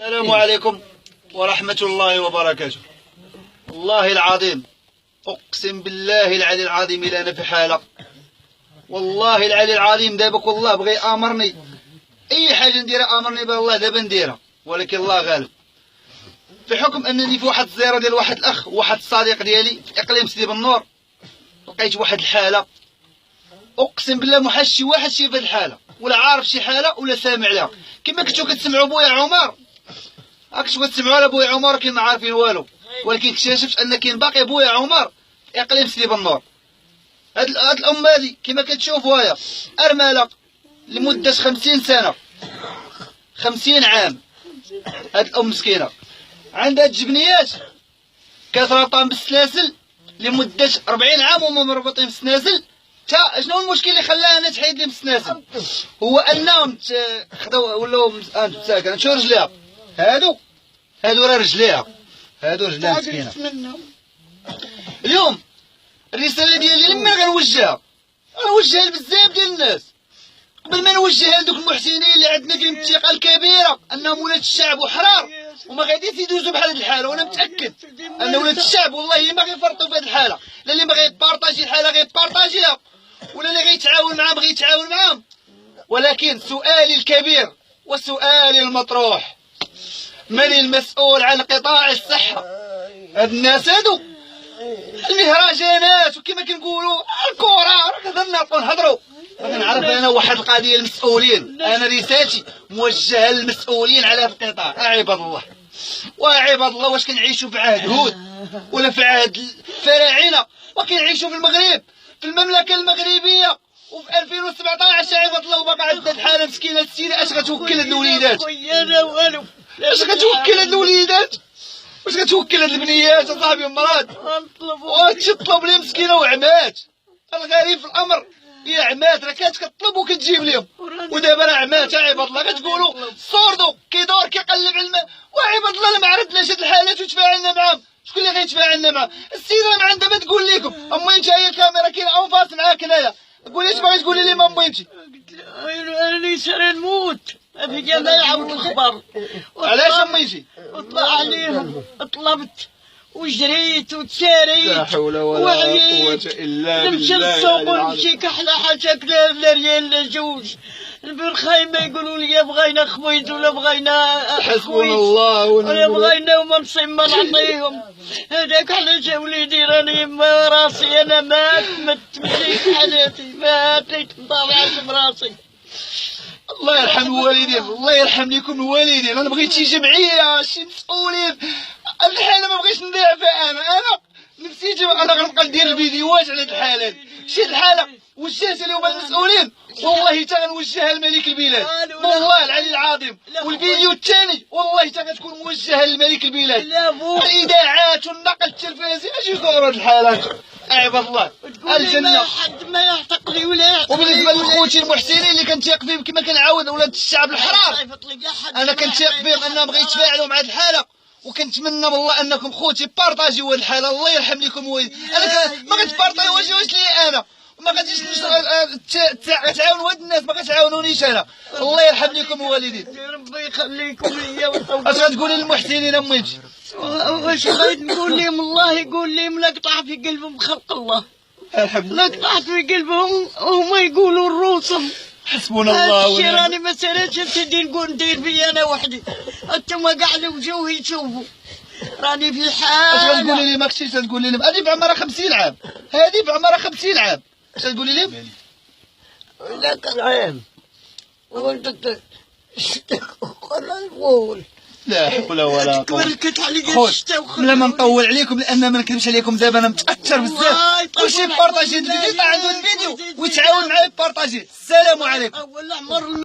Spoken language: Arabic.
السلام عليكم ورحمة الله وبركاته. والله العظيم أقسم بالله العلي العظيم إلا أنا في حالة، والله العلي العظيم دابك والله بغى يأمرني أي حاجة نديرها أمرني بها الله دابا نديرها، ولكن الله غالب. في حكم أنني في واحد الزيارة ديال واحد الأخ وواحد الصديق ديالي في إقليم سيدي بنور، لقيت واحد الحالة أقسم بالله ما حاش شي واحد شي في هاد الحالة، ولا عارف شي حالة ولا سامع لها. كما كنتو كتسمعوا بويا عمر، كنتو كتسمعوا على بويا عمر كاين ما عارفين والو، ولكن اكتشفت ان كاين باقي بويا عمر في اقليم سيدي بنور. هاد الام هادي كما كتشوفوها ارمله لمده 50 سنه 50 عام. هاد الام مسكينه عندها الجبنيات كتربطهم بالسلاسل لمده 40 عام وهما مربوطين بالسلاسل. تا شنو المشكل اللي خلاها انا تحيد لي بالسلاسل؟ هو انهم خداو ولاو ساكنه شو رجليها هادو راه رجليها، هادو رجليها مسكينه. اليوم الرساله ديالي لما غنوجهها لبزاف ديال الناس، قبل ما نوجهها لدوك المحسنين اللي عندنا فيهم الثقه الكبيره انهم ولاد الشعب وحرار وما غاديش يدوزوا بحال هاد الحاله. وانا متاكد ان ولاد الشعب والله ما غيفرطوا في هاد الحاله، لا اللي باغي يبارطاجي الحاله غيبارطاجيها، ولا اللي غيتعاون معاهم غيتعاون معاهم. ولكن سؤالي الكبير وسؤالي المطروح، من المسؤول عن قطاع الصحة؟ هاد الناس هادو المهرجانات وكما كنقولوا الكورة راه كنهضروا نهضروا، كنعرف انا واحد القضية المسؤولين. انا رسالتي موجهة للمسؤولين على هذا القطاع. عباد الله وعباد الله، واش كنعيشوا في عهد هود ولا في عهد الفراعنة؟ وكنعيشوا في المغرب في المملكة المغربية وفي 2017 عباد الله، وباقا عندنا الحالة مسكينة السيدة. اش غتوكل هاد الوليدات؟ اش غتوكل هاد الوليدات؟ واش غتوكل هاد البنيات اصاحبي مراد؟ وتطلب لي مسكينه وعمات. الغريب في الامر هي عمات راه كانت كطلب وكتجيب لهم، ودابا راه عمات. عباد الله غتقولوا صوردو كيدور كيقلب على الماء، وعباد الله ما عرفناش هاد الحالات وتفاعلنا معاهم. شكون اللي غيتفاعلنا معاه؟ السيده ما عندها ما تقول لكم. امي انت هي الكاميرا كاينه انفاس معاك هنايا، قولي اش باغي تقولي لي امي انت؟ انا سير نموت في جميع الخبر. علاش اميتي؟ وطلع عليهم طلبت وجريت وتساريت، لا حول ولا قوة الا بالله. نمشي للسوق ونمشي كحله حاجه لا ريال لا جوج. بالخيمه يقولوا لي بغينا خويت ولا بغينا حسبنا الله ولا بغينا وما نصيما نعطيهم. هذاك علاش وليدي راني راسي انا مات في حالاتي، ماتيت مطالعه براسي. الله يرحم الوالدين، الله يرحم لكم الوالدين. انا بغيت شي جمعيه شي مسؤولين. الحاله ما بغيتش ندير فيها انا نفسيتي. انا غنبقى ندير الفيديوهات على هاد الحالات. شي الحاله وجهتها اليوم المسؤولين والله حتى غنوجهها لملك البلاد، والله العلي العظيم. والفيديو الثاني والله حتى غتكون موجهه لملك البلاد. الاذاعات والنقل التلفزيوني اش يدوروا هاد الحالات؟ عباد الله الجنه حد ما يعتق لي ولا. وبالنسبه لخوتي المحسنين اللي كنتيق فيهم كما كنعاود ولاد الشعب الحرار، انا كنتيق فيهم انهم غيتفاعلوا مع هاد الحاله، وكنتمنى بالله انكم خوتي بارطاجيو هاد الحاله. الله يرحم لكم والدي. انا ما غتبارطاجيوهاش لي انا، ما غاديش تعاونوا هاد الناس، ما غتعاونونيش انا. الله يرحم لكم والدين. ربي يخليكم ليا. اش غتقولي للمحسنين امي انت؟ واش بغيت نقول لهم؟ الله يقول لهم لا قطع في قلبهم خلق الله، لا قطع في قلبهم هما يقولوا الروسم. حسبنا الله ونعم الوكيل. راني ما سالتش نسدي نقول ندير فيا انا وحدي، انتما كاع اللي وجوه يشوفوا راني في حال. اش غتقولي لي؟ ماكشي تقولي لهم هذه بعمرها 50 عام، هذه بعمرها 50 عام. اش تقولي لهم؟ لا كلام قلت نقول لا حول ولا قوة. تكبركت عليا الشتا. بلا ما نطول عليكم لان ما نكذبش عليكم، دابا انا متاثر بزاف. كلشي بارطاجي الفيديو، يطلع عنده الفيديو ويتعاون معايا بارطاجي. السلام عليكم.